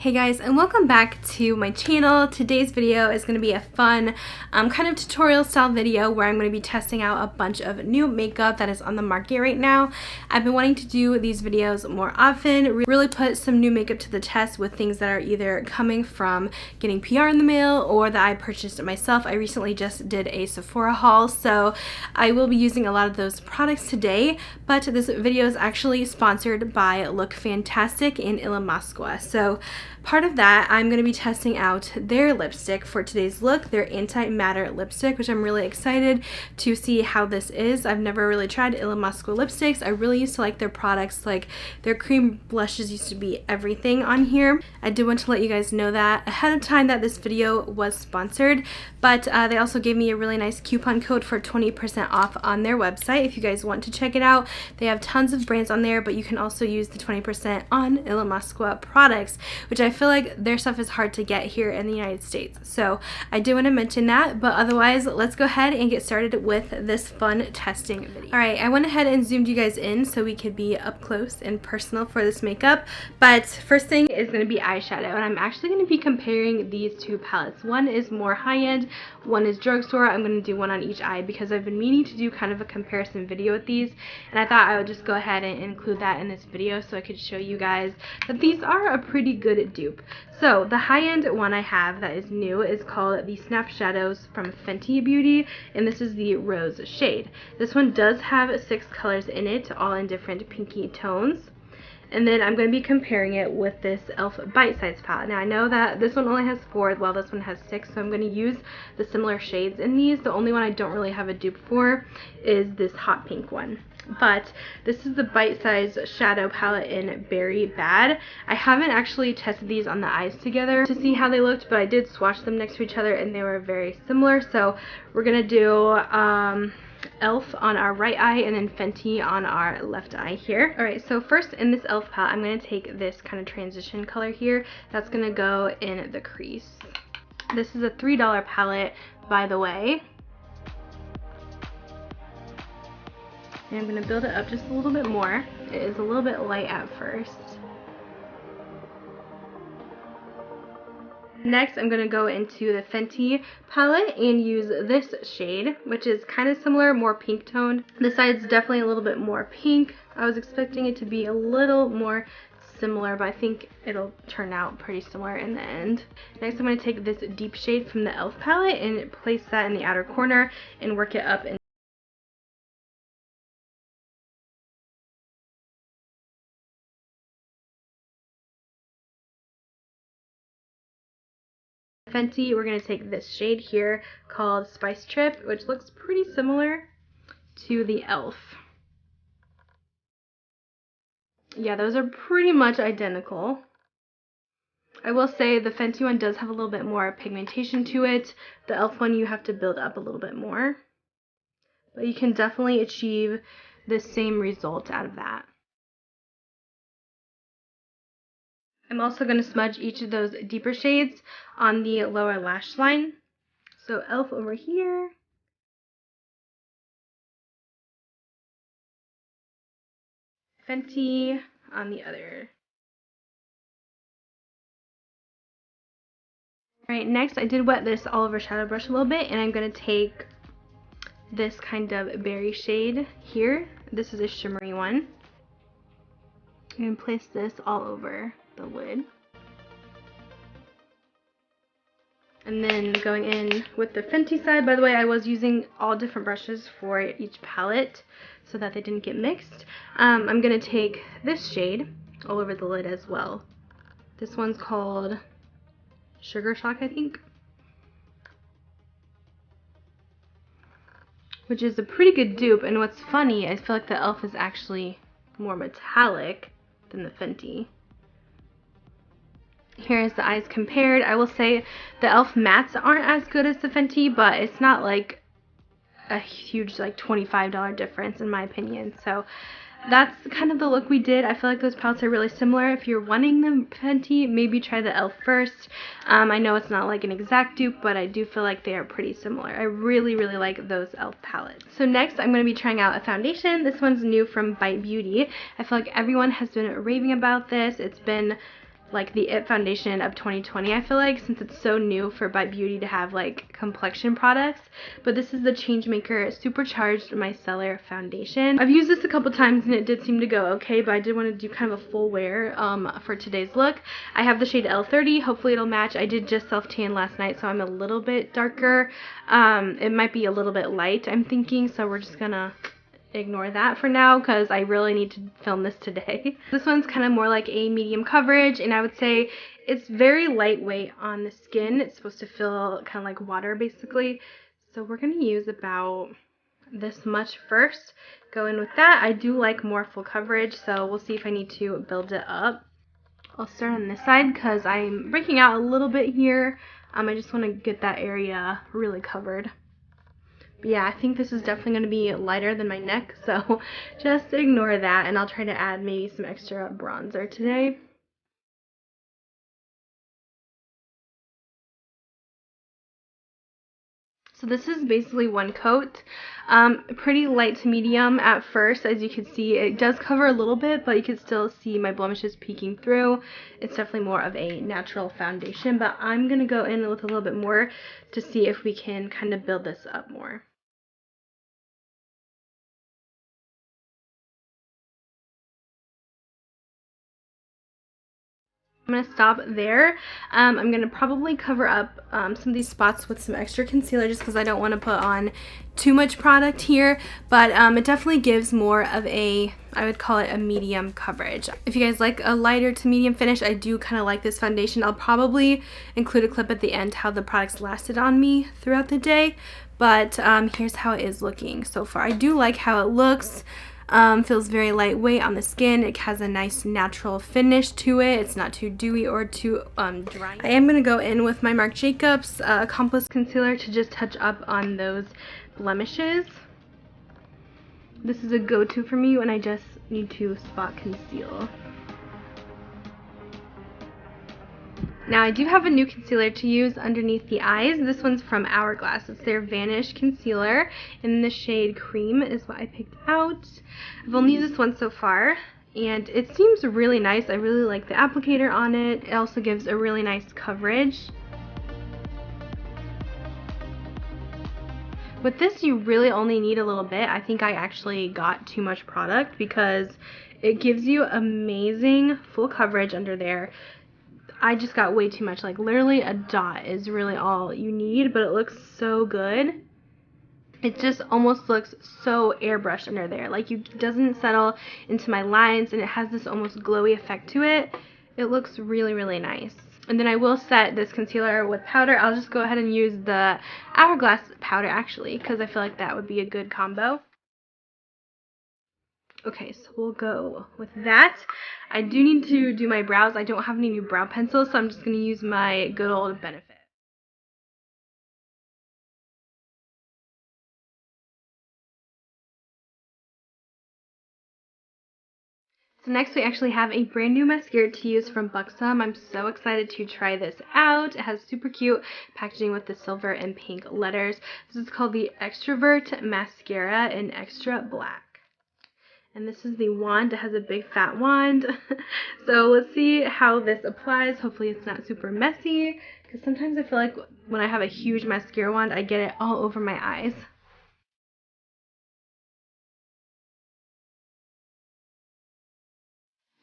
Hey guys, and welcome back to my channel. Today's video is going to be a fun kind of tutorial style video where I'm going to be testing out a bunch of new makeup that is on the market right now. I've been wanting to do these videos more often, really put some new makeup to the test with things that are either coming from getting PR in the mail or that I purchased myself. I recently just did a Sephora haul, so I will be using a lot of those products today, but this video is actually sponsored by Look Fantastic and Illamasqua. So part of that, I'm going to be testing out their lipstick for today's look, their anti-matter lipstick, which I'm really excited to see how this is. I've never really tried Illamasqua lipsticks. I really used to like their products, like their cream blushes used to be everything on here. I did want to let you guys know that ahead of time that this video was sponsored, but they also gave me a really nice coupon code for 20% off on their website if you guys want to check it out. They have tons of brands on there, but you can also use the 20% on Illamasqua products, which I feel like their stuff is hard to get here in the United States. So I do want to mention that, but otherwise let's go ahead and get started with this fun testing video. Alright, I went ahead and zoomed you guys in so we could be up close and personal for this makeup, but first thing is going to be eyeshadow, and I'm actually going to be comparing these two palettes. One is more high-end, one is drugstore. I'm going to do one on each eye because I've been meaning to do kind of a comparison video with these, and I thought I would just go ahead and include that in this video so I could show you guys that these are a pretty good dupe. So the high-end one I have that is new is called the Snap Shadows from Fenty Beauty, and this is the rose shade. This one does have 6 colors in it, all in different pinky tones. And then I'm going to be comparing it with this e.l.f. Bite Size palette. Now I know that this one only has 4 while this one has 6, so I'm going to use the similar shades in these. The only one I don't really have a dupe for is this hot pink one. But this is the Bite Size Shadow Palette in Berry Bad. I haven't actually tested these on the eyes together to see how they looked, but I did swatch them next to each other and they were very similar. So we're going to do e.l.f. on our right eye and then Fenty on our left eye here. Alright, so first in this e.l.f. palette, I'm going to take this kind of transition color here. That's going to go in the crease. This is a $3 palette, by the way. And I'm going to build it up just a little bit more. It is a little bit light at first. Next, I'm going to go into the Fenty palette and use this shade, which is kind of similar, more pink toned. This side's definitely a little bit more pink. I was expecting it to be a little more similar, but I think it'll turn out pretty similar in the end. Next, I'm going to take this deep shade from the e.l.f. palette and place that in the outer corner and work it up in Fenty. We're going to take this shade here called Spice Trip, which looks pretty similar to the e.l.f. Yeah, those are pretty much identical. I will say the Fenty one does have a little bit more pigmentation to it. The e.l.f. one you have to build up a little bit more. But you can definitely achieve the same result out of that. I'm also going to smudge each of those deeper shades on the lower lash line. So e.l.f. over here. Fenty on the other. Alright, next I did wet this all over shadow brush a little bit, and I'm going to take this kind of berry shade here. This is a shimmery one. I'm going to place this all over the lid. And then going in with the Fenty side, by the way, I was using all different brushes for each palette so that they didn't get mixed. I'm going to take this shade all over the lid as well. This one's called Sugar Shock, I think, which is a pretty good dupe. And what's funny, I feel like the e.l.f. is actually more metallic than the Fenty. Here's the eyes compared. I will say the e.l.f. mattes aren't as good as the Fenty, but it's not like a huge like $25 difference in my opinion. So that's kind of the look we did. I feel like those palettes are really similar. If you're wanting the Fenty, maybe try the e.l.f. first. I know it's not like an exact dupe, but I do feel like they are pretty similar. I really like those e.l.f. palettes. So next, I'm going to be trying out a foundation. This one's new from Bite Beauty. I feel like everyone has been raving about this. It's been like the It foundation of 2020, I feel like, since it's so new for Bite Beauty to have like complexion products. But this is the Changemaker Supercharged Micellar Foundation. I've used this a couple times and it did seem to go okay, but I did want to do kind of a full wear for today's look. I have the shade L30. Hopefully it'll match. I did just self-tan last night, so I'm a little bit darker. It might be a little bit light, I'm thinking, so we're just gonna ignore that for now because I really need to film this today. This one's kind of more like a medium coverage, and I would say it's very lightweight on the skin. It's supposed to feel kind of like water basically. So we're going to use about this much first. Go in with that. I do like more full coverage, so we'll see if I need to build it up. I'll start on this side because I'm breaking out a little bit here. I just want to get that area really covered. But yeah, I think this is definitely going to be lighter than my neck, so just ignore that, and I'll try to add maybe some extra bronzer today. So this is basically one coat, pretty light to medium at first. As you can see, it does cover a little bit, but you can still see my blemishes peeking through. It's definitely more of a natural foundation, but I'm going to go in with a little bit more to see if we can kind of build this up more. I'm going to stop there. I'm going to probably cover up some of these spots with some extra concealer just because I don't want to put on too much product here, but it definitely gives more of a, I would call it a medium coverage. If you guys like a lighter to medium finish, I do kind of like this foundation. I'll probably include a clip at the end how the products lasted on me throughout the day, but here's how it is looking so far. I do like how it looks. Feels very lightweight on the skin. It has a nice natural finish to it. It's not too dewy or too dry. I am going to go in with my Marc Jacobs Accomplice Concealer to just touch up on those blemishes. This is a go-to for me when I just need to spot conceal. Now I do have a new concealer to use underneath the eyes. This one's from Hourglass. It's their Vanish Concealer in the shade Cream is what I picked out. I've only used this one so far, and it seems really nice. I really like the applicator on it. It also gives a really nice coverage. With this, you really only need a little bit. I think I actually got too much product because it gives you amazing full coverage under there. I just got way too much. Like literally a dot is really all you need, but it looks so good. It just almost looks so airbrushed under there. Like it doesn't settle into my lines, and it has this almost glowy effect to it. It looks really, really nice. And then I will set this concealer with powder. I'll just go ahead and use the Hourglass powder actually, because I feel like that would be a good combo. Okay, so we'll go with that. I do need to do my brows. I don't have any new brow pencils, so I'm just going to use my good old Benefit. So next we actually have a brand new mascara to use from Buxom. I'm so excited to try this out. It has super cute packaging with the silver and pink letters. This is called the Extrovert Mascara in Extra Black. And this is the wand. It has a big fat wand. So let's see how this applies. Hopefully it's not super messy, because sometimes I feel like when I have a huge mascara wand, I get it all over my eyes.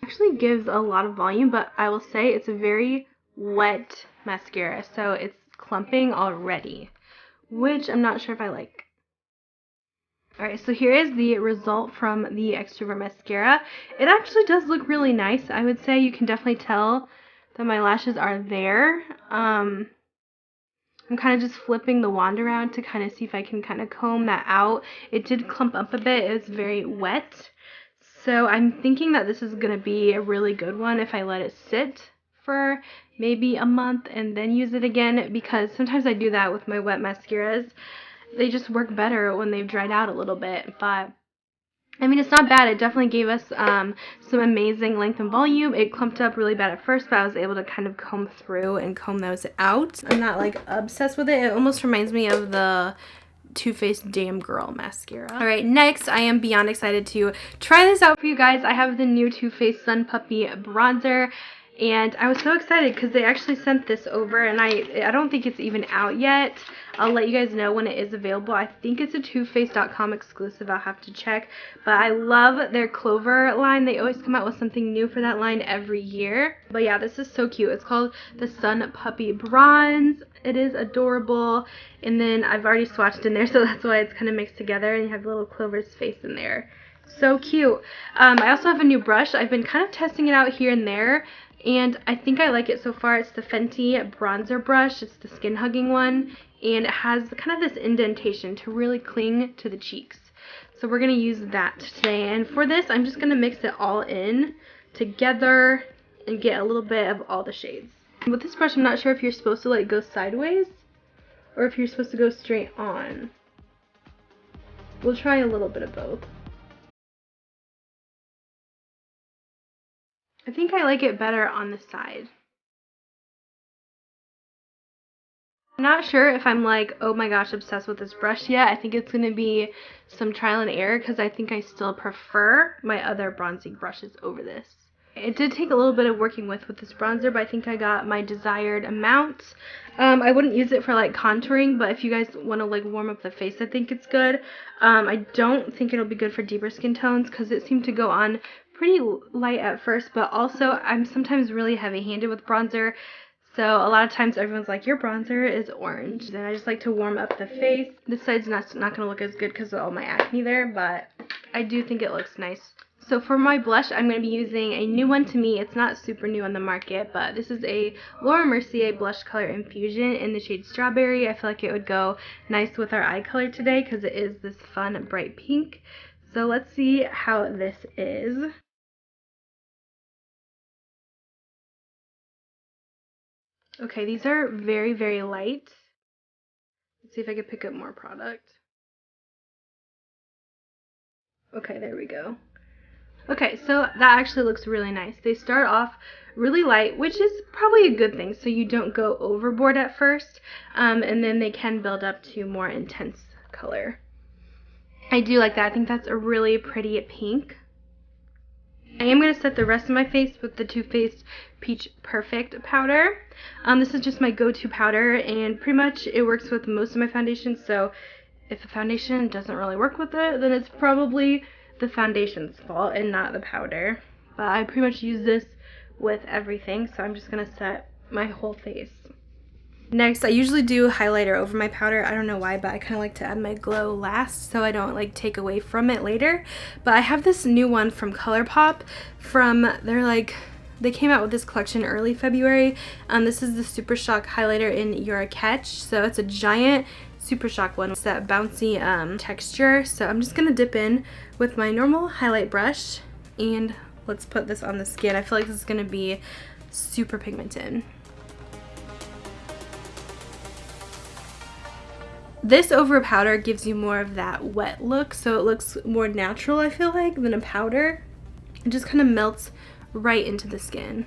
Actually gives a lot of volume, but I will say it's a very wet mascara, so it's clumping already, which I'm not sure if I like. Alright, so here is the result from the Extrovert Mascara. It actually does look really nice. I would say you can definitely tell that my lashes are there. I'm kind of just flipping the wand around to kind of see if I can kind of comb that out. It did clump up a bit. It's very wet. So I'm thinking that this is going to be a really good one if I let it sit for maybe a month and then use it again, because sometimes I do that with my wet mascaras. They just work better when they've dried out a little bit, but I mean, it's not bad. It definitely gave us some amazing length and volume. It clumped up really bad at first, but I was able to kind of comb through and comb those out. I'm not like obsessed with it. It almost reminds me of the Too Faced Damn Girl mascara. Alright, next I am beyond excited to try this out for you guys. I have the new Too Faced Sun Puppy bronzer. And I was so excited because they actually sent this over, and I don't think it's even out yet. I'll let you guys know when it is available. I think it's a TooFaced.com exclusive. I'll have to check. But I love their Clover line. They always come out with something new for that line every year. But yeah, this is so cute. It's called the Sun Puppy Bronze. It is adorable. And then I've already swatched in there, so that's why it's kind of mixed together. And you have little Clover's face in there. So cute. I also have a new brush. I've been kind of testing it out here and there, and I think I like it so far. It's the Fenty bronzer brush. It's the skin hugging one, and it has kind of this indentation to really cling to the cheeks. So we're going to use that today, and for this I'm just going to mix it all in together and get a little bit of all the shades. With this brush, I'm not sure if you're supposed to like go sideways or if you're supposed to go straight on. We'll try a little bit of both. I think I like it better on the side. I'm not sure if I'm like, oh my gosh, obsessed with this brush yet. I think it's going to be some trial and error because I think I still prefer my other bronzing brushes over this. It did take a little bit of working with this bronzer, but I think I got my desired amount. I wouldn't use it for like contouring, but if you guys want to like warm up the face, I think it's good. I don't think it'll be good for deeper skin tones because it seemed to go on pretty light at first, but also I'm sometimes really heavy-handed with bronzer, so a lot of times everyone's like, your bronzer is orange, and I just like to warm up the face. This side's not going to look as good because of all my acne there, but I do think it looks nice. So for my blush, I'm going to be using a new one to me. It's not super new on the market, but this is a Laura Mercier blush color infusion in the shade Strawberry. I feel like it would go nice with our eye color today because it is this fun bright pink. So let's see how this is. Okay, these are very, very light. Let's see if I can pick up more product. Okay, there we go. Okay, so that actually looks really nice. They start off really light, which is probably a good thing, so you don't go overboard at first, and then they can build up to more intense color. I do like that. I think that's a really pretty pink. I am going to set the rest of my face with the Too Faced Peach Perfect powder. This is just my go-to powder, and pretty much it works with most of my foundations, so if the foundation doesn't really work with it, then it's probably the foundation's fault and not the powder. But I pretty much use this with everything, so I'm just going to set my whole face. Next, I usually do highlighter over my powder. I don't know why, but I kind of like to add my glow last so I don't like take away from it later. But I have this new one from ColourPop they came out with this collection early February. This is the Super Shock highlighter in Your Catch. So it's a giant Super Shock one. It's that bouncy texture. So I'm just going to dip in with my normal highlight brush and let's put this on the skin. I feel like this is going to be super pigmented. This over a powder gives you more of that wet look, so it looks more natural, I feel like, than a powder. It just kind of melts right into the skin.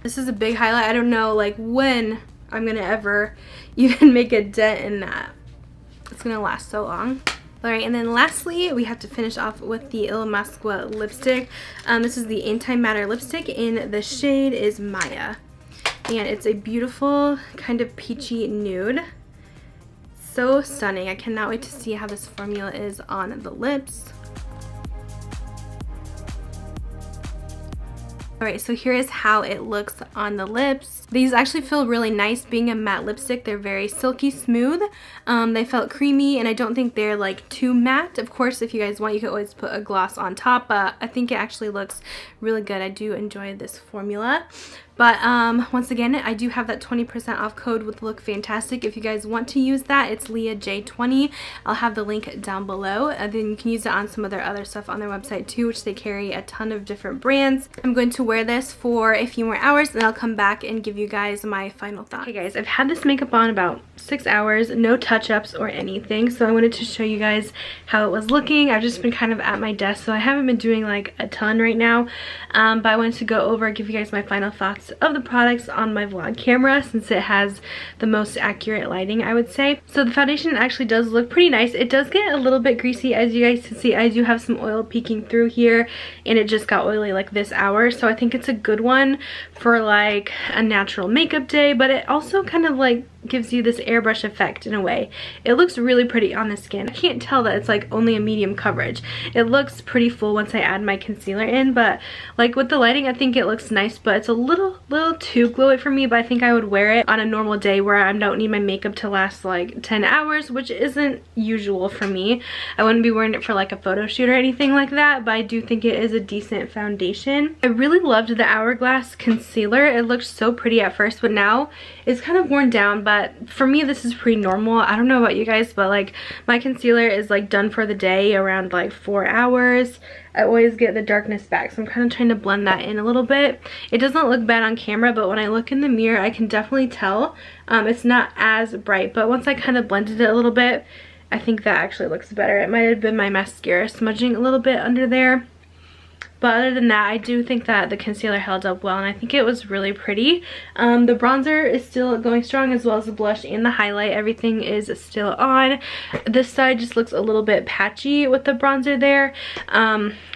This is a big highlight. I don't know like when I'm gonna ever even make a dent in that. It's gonna last so long. Alright, and then lastly, we have to finish off with the Il Masqua lipstick. This is the Antimatter lipstick, and the shade is Maya. And it's a beautiful kind of peachy nude. So stunning. I cannot wait to see how this formula is on the lips. Alright, so here is how it looks on the lips. These actually feel really nice being a matte lipstick. They're very silky smooth. They felt creamy, and I don't think they're like too matte. Of course, if you guys want, you can always put a gloss on top, but I think it actually looks really good. I do enjoy this formula. But once again, I do have that 20% off code with Look Fantastic. If you guys want to use that, it's LeahJ20. I'll have the link down below. And then you can use it on some of their other stuff on their website too, which they carry a ton of different brands. I'm going to wear this for a few more hours, and I'll come back and give you guys my final thoughts. Okay guys, I've had this makeup on about 6 hours, no touch-ups or anything, so I wanted to show you guys how it was looking. I've just been kind of at my desk, so I haven't been doing like a ton right now, but I wanted to go over and give you guys my final thoughts thoughts of the products on my vlog camera since it has the most accurate lighting, I would say. So the foundation actually does look pretty nice. It does get a little bit greasy, as you guys can see. I do have some oil peeking through here, and it just got oily like this hour. So I think it's a good one for like a natural makeup day, but it also kind of like gives you this airbrush effect in a way. It looks really pretty on the skin. I can't tell that it's like only a medium coverage. It looks pretty full once I add my concealer in, but like with the lighting I think it looks nice, but it's a little too glowy for me. But I think I would wear it on a normal day where I don't need my makeup to last like 10 hours, which isn't usual for me. I wouldn't be wearing it for like a photo shoot or anything like that, but I do think it is a decent foundation. I really loved the Hourglass concealer. It looked so pretty at first, but now it's kind of worn down. But for me this is pretty normal. I don't know about you guys, but like my concealer is like done for the day around like 4 hours. I always get the darkness back, so I'm kind of trying to blend that in a little bit. It doesn't look bad on camera, but when I look in the mirror I can definitely tell it's not as bright. But once I kind of blended it a little bit, I think that actually looks better. It might have been my mascara smudging a little bit under there. But other than that, I do think that the concealer held up well, and I think it was really pretty. The bronzer is still going strong, as well as the blush and the highlight. Everything is still on. This side just looks a little bit patchy with the bronzer there,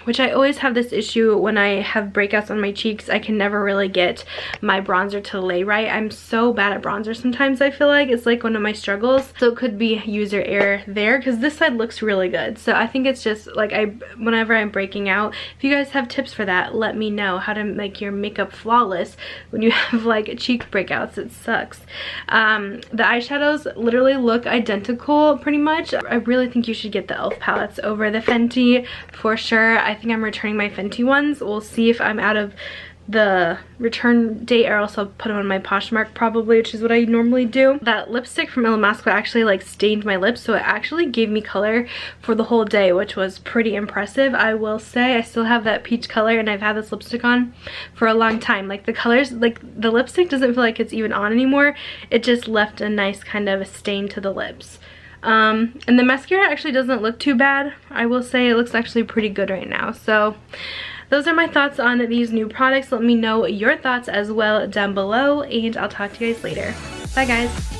which I always have this issue when I have breakouts on my cheeks. I can never really get my bronzer to lay right. I'm so bad at bronzer sometimes, I feel like. It's like one of my struggles. So it could be user error there, because this side looks really good. So I think it's just like whenever I'm breaking out, if you guys have tips for that, let me know how to make your makeup flawless when you have like cheek breakouts. It sucks. The eyeshadows literally look identical pretty much. I really think you should get the e.l.f. palettes over the Fenty for sure. I think I'm returning my Fenty ones. We'll see if I'm out of the return date, or else I'll put them on my Poshmark probably, which is what I normally do. That lipstick from Illamasqua actually like stained my lips, so it actually gave me color for the whole day, which was pretty impressive. I will say I still have that peach color, and I've had this lipstick on for a long time. Like the colors, like the lipstick doesn't feel like it's even on anymore. It just left a nice kind of a stain to the lips. And the mascara actually doesn't look too bad. I will say it looks actually pretty good right now. So those are my thoughts on these new products. Let me know your thoughts as well down below, and I'll talk to you guys later. Bye guys.